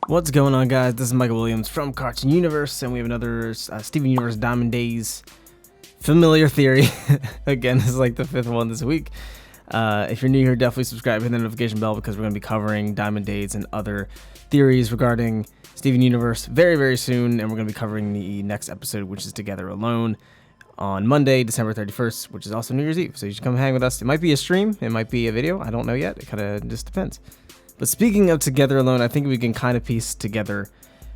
What's going on, guys? This is Michael Williams from Cartoon Universe, and we have another Steven Universe Diamond Days familiar theory. Again, this is like the 5th one this week. If you're new here, definitely subscribe, hit the notification bell, because we're going to be covering Diamond Days and other theories regarding Steven Universe very, very soon, and we're going to be covering the next episode, which is Together Alone, on Monday, December 31st, which is also New Year's Eve. So you should come hang with us. It might be a stream, it might be a video, I don't know yet. It kind of just depends. But speaking of Together Alone, I think we can kind of piece together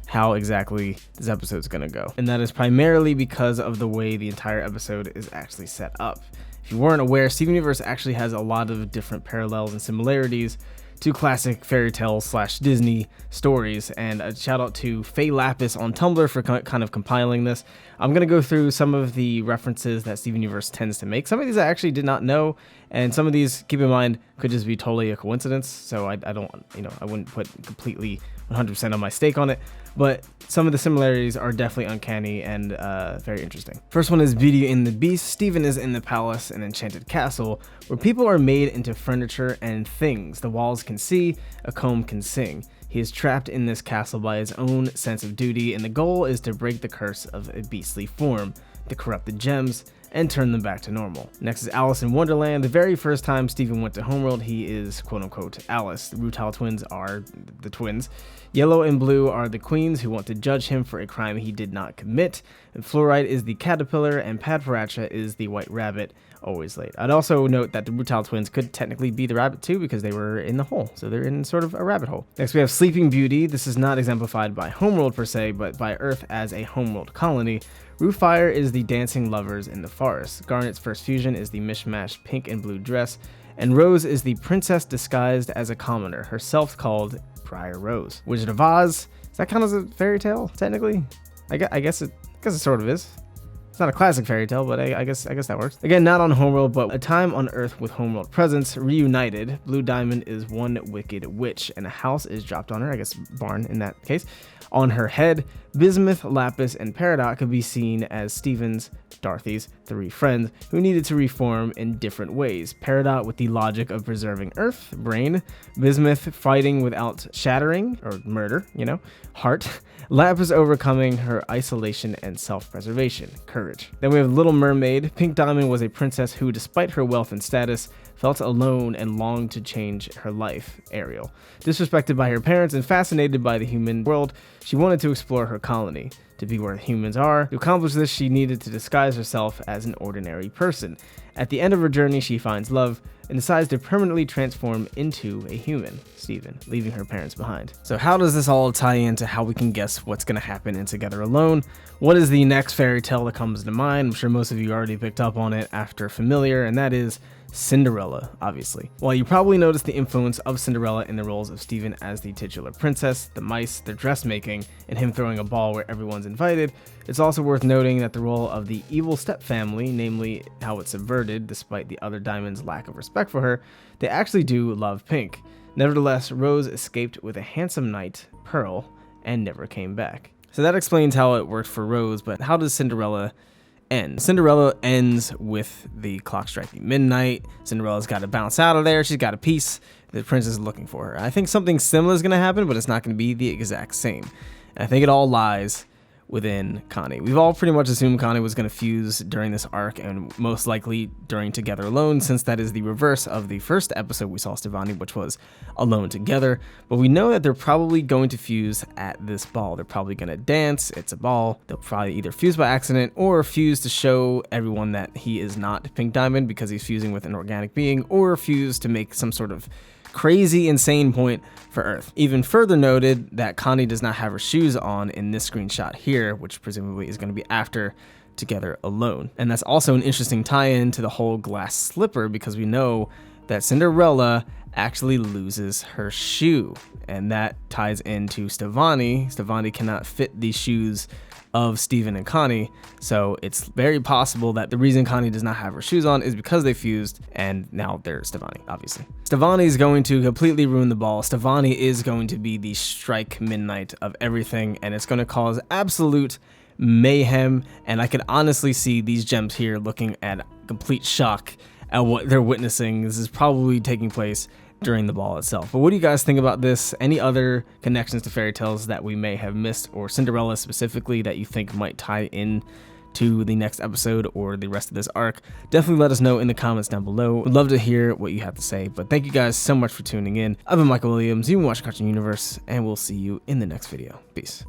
how exactly this episode is going to go. And that is primarily because of the way the entire episode is actually set up. If you weren't aware, Steven Universe actually has a lot of different parallels and similarities to classic fairy tale / Disney stories. And a shout out to Faye Lapis on Tumblr for kind of compiling this. I'm going to go through some of the references that Steven Universe tends to make. Some of these I actually did not know, and some of these, keep in mind, could just be totally a coincidence. So I don't, I wouldn't put completely 100% on my stake on it. But some of the similarities are definitely uncanny and very interesting. First one is Beauty and the Beast. Steven is in the palace, an enchanted castle, where people are made into furniture and things. The walls can see, a comb can sing. He is trapped in this castle by his own sense of duty, and the goal is to break the curse of a beastly form, to corrupt the gems, and turn them back to normal. Next is Alice in Wonderland. The very first time Steven went to Homeworld, he is quote-unquote Alice. The Rutile twins are the twins. Yellow and Blue are the queens who want to judge him for a crime he did not commit. And Fluorite is the caterpillar, and Padparacha is the white rabbit, always late. I'd also note that the Rutile twins could technically be the rabbit too, because they were in the hole, so they're in sort of a rabbit hole. Next we have Sleeping Beauty. This is not exemplified by Homeworld per se, but by Earth as a Homeworld colony. Rooffire is the dancing lovers in the forest. Garnet's first fusion is the mishmash pink and blue dress, and Rose is the princess disguised as a commoner, herself called Briar Rose. Wizard of Oz, does that count as a fairy tale technically? I guess it sort of is. It's not a classic fairy tale, but I guess that works. Again, not on Homeworld, but a time on Earth with Homeworld presence. Reunited, Blue Diamond is one wicked witch, and a house is dropped on her, I guess barn in that case. On her head, Bismuth, Lapis, and Peridot could be seen as Steven's, Dorothy's, 3 friends who needed to reform in different ways. Peridot with the logic of preserving Earth, brain. Bismuth fighting without shattering, or murder, heart. Lapis overcoming her isolation and self-preservation, courage. Then we have Little Mermaid. Pink Diamond was a princess who, despite her wealth and status, felt alone and longed to change her life, Ariel. Disrespected by her parents and fascinated by the human world, she wanted to explore her colony, to be where humans are. To accomplish this, she needed to disguise herself as an ordinary person. At the end of her journey, she finds love and decides to permanently transform into a human, Steven, leaving her parents behind. So how does this all tie into how we can guess what's going to happen in Together Alone? What is the next fairy tale that comes to mind? I'm sure most of you already picked up on it after Familiar, and that is Cinderella, obviously. While you probably noticed the influence of Cinderella in the roles of Steven as the titular princess, the mice, their dressmaking, and him throwing a ball where everyone's invited, it's also worth noting that the role of the evil stepfamily, namely how it's subverted despite the other Diamond's lack of respect for her, they actually do love Pink. Nevertheless, Rose escaped with a handsome knight, Pearl, and never came back. So that explains how it worked for Rose, but how does Cinderella end? Cinderella ends with the clock striking midnight. Cinderella's got to bounce out of there. She's got a piece. The princess is looking for her. I think something similar is going to happen, but it's not going to be the exact same. And I think it all lies within Connie. We've all pretty much assumed Connie was going to fuse during this arc, and most likely during Together Alone, since that is the reverse of the first episode we saw Stevonnie, which was Alone Together. But we know that they're probably going to fuse at this ball. They're probably going to dance. It's a ball. They'll probably either fuse by accident or fuse to show everyone that he is not Pink Diamond because he's fusing with an organic being, or fuse to make some sort of crazy, insane point for Earth. Even further noted that Connie does not have her shoes on in this screenshot here, which presumably is going to be after Together Alone. And that's also an interesting tie-in to the whole glass slipper, because we know that Cinderella actually loses her shoe, and that ties into Stevonnie. Stevonnie cannot fit the shoes of Steven and Connie, so it's very possible that the reason Connie does not have her shoes on is because they fused, and now they're Stevonnie, obviously. Stevonnie is going to completely ruin the ball. Stevonnie is going to be the strike midnight of everything, and it's going to cause absolute mayhem, and I could honestly see these gems here looking at complete shock at what they're witnessing. This is probably taking place during the ball itself. But what do you guys think about this? Any other connections to fairy tales that we may have missed, or Cinderella specifically, that you think might tie in to the next episode or the rest of this arc? Definitely let us know in the comments down below. Would love to hear what you have to say. But thank you guys so much for tuning in. I've been MYKAL Williams. You've been watching Cartoon Universe, and we'll see you in the next video. Peace.